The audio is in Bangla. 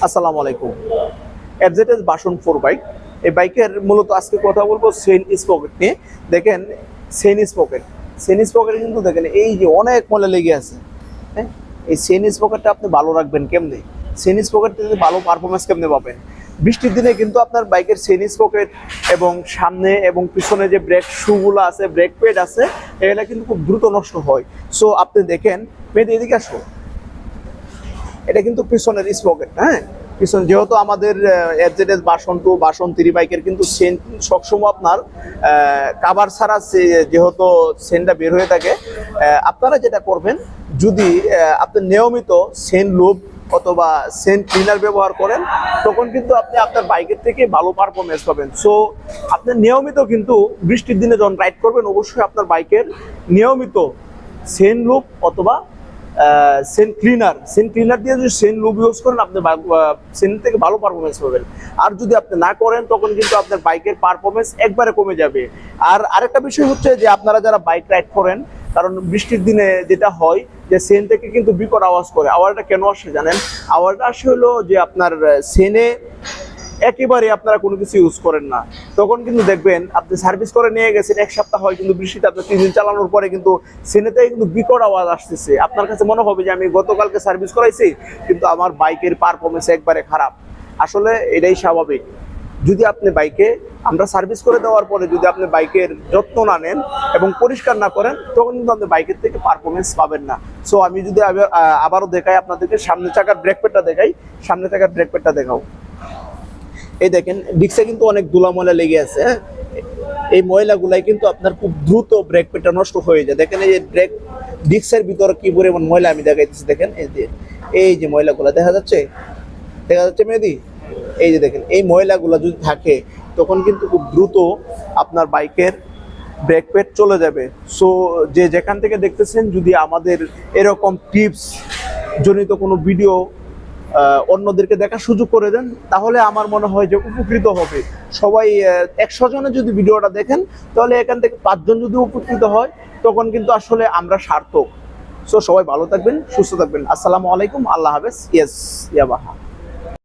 আসসালামু আলাইকুম। FZS version 4 bike. এই বাইকের মূলত আজকে কথা বলবো চেইন স্পকেট নিয়ে। দেখেন চেইন স্পকেট কিন্তু দেখেন এই যে অনেক ময়লা লেগে আছে। হ্যাঁ, এই চেইন স্পকেটটা আপনি ভালো রাখবেন কেমনে? চেইন স্পকেট থেকে ভালো পারফরমেন্স কেমনে পাবেন? বৃষ্টির দিনে কিন্তু আপনার বাইকের চেইন স্পকেট এবং সামনে এবং পিছনে যে ব্রেক শুগুলো আছে, ব্রেক প্যাড আছে, এগুলা কিন্তু খুব দ্রুত নষ্ট হয়। সো আপনি দেখেন, মেয়েদের এদিকে আসো, এটা কিন্তু পিছনের স্পকেট। হ্যাঁ, পিছন যেহেতু আমাদের এফজেডএস ভার্সন 2 ভার্সন 3 বাইকের কিন্তু চেন সবসময় আপনার কাভার ছাড়া যেহেতু চেনটা বের হয়ে থাকে। আপনারা যেটা করবেন, যদি আপনি নিয়মিত চেন লুব অথবা চেন ক্লিনার ব্যবহার করেন, তখন কিন্তু আপনি আপনার বাইকের থেকে ভালো পারফরমেন্স পাবেন। সো আপনি নিয়মিত কিন্তু বৃষ্টির দিনে যখন রাইড করবেন, অবশ্যই আপনার বাইকের নিয়মিত চেন লুব অথবা চেন ক্লিনার দিয়ে যদি চেন লুব ইউজ করেন, আপনি চেন থেকে ভালো পারফরমেন্স পাবেন। আর যদি আপনি না করেন, তখন কিন্তু আপনার বাইকের পারফরমেন্স একবারে কমে যাবে। আর আরেকটা বিষয় হচ্ছে যে আপনারা যারা বাইক রাইড করেন, কারণ বৃষ্টির দিনে যেটা হয় যে চেন থেকে কিন্তু বিকট আওয়াজ করে। আওয়াজটা কেন আসে জানেন? আওয়াজটা আসে হলো যে আপনার চেনে একেবারে আপনারা কোনো কিছু ইউজ করেন না, তখন কিন্তু দেখবেন আপনি সার্ভিস করে নিয়ে গেছেন এক সপ্তাহ হয়, কিন্তু বৃষ্টিতে আপনি 3 দিন চালানোর পরে কিন্তু চেনেতে কিন্তু বিকট আওয়াজ আসতেছে। আপনার কাছে মনে হবে যে আমি গতকালকে সার্ভিস করাইছি, কিন্তু আমার বাইকের পারফরমেন্স একবারে খারাপ। আসলে এটাই স্বাভাবিক। যদি আপনি বাইকে আমরা সার্ভিস করে দেওয়ার পরে যদি আপনি বাইকের যত্ন না নেন এবং পরিষ্কার না করেন, তখন কিন্তু আপনি বাইকের থেকে পারফরমেন্স পাবেন না। সো আমি যদি আবারও দেখাই আপনাদেরকে, সামনে চাকার ব্রেক প্যাডটা দেখাই, সামনে চাকার ব্রেক প্যাডটা দেখাও। এই দেখেন ডিক্সে কিন্তু অনেক ধুলা ময়লা লেগে আছে। হ্যাঁ, এই ময়লাগুলাই কিন্তু আপনার খুব দ্রুত ব্রেক প্যাডটা নষ্ট হয়ে যায়। দেখেন এই যে ডিক্সের ভিতরে কি পরিমাণ ময়লা আমি দেখাইতেছি। দেখেন এই যে ময়লাগুলো দেখা যাচ্ছে মেহেদি, এই যে দেখেন এই ময়লাগুলো যদি থাকে, তখন কিন্তু খুব দ্রুত আপনার বাইকের ব্রেক প্যাড চলে যাবে। সো যে যেখান থেকে দেখতেছেন, যদি আমাদের এরকম টিপস জনিত কোনো ভিডিও অন্যদেরকে দেখার সুযোগ করে দেন, তাহলে আমার মনে হয় যে উপকৃত হবে সবাই। 100 জনে যদি ভিডিওটা দেখেন, তাহলে এখান থেকে 5 জন যদি উপকৃত হয়, তখন কিন্তু আসলে আমরা সার্থক। সো সবাই ভালো থাকবেন, সুস্থ থাকবেন। আসসালামু আলাইকুম, আল্লাহ হাফেজ। ইয়েস ইয়াবাহা।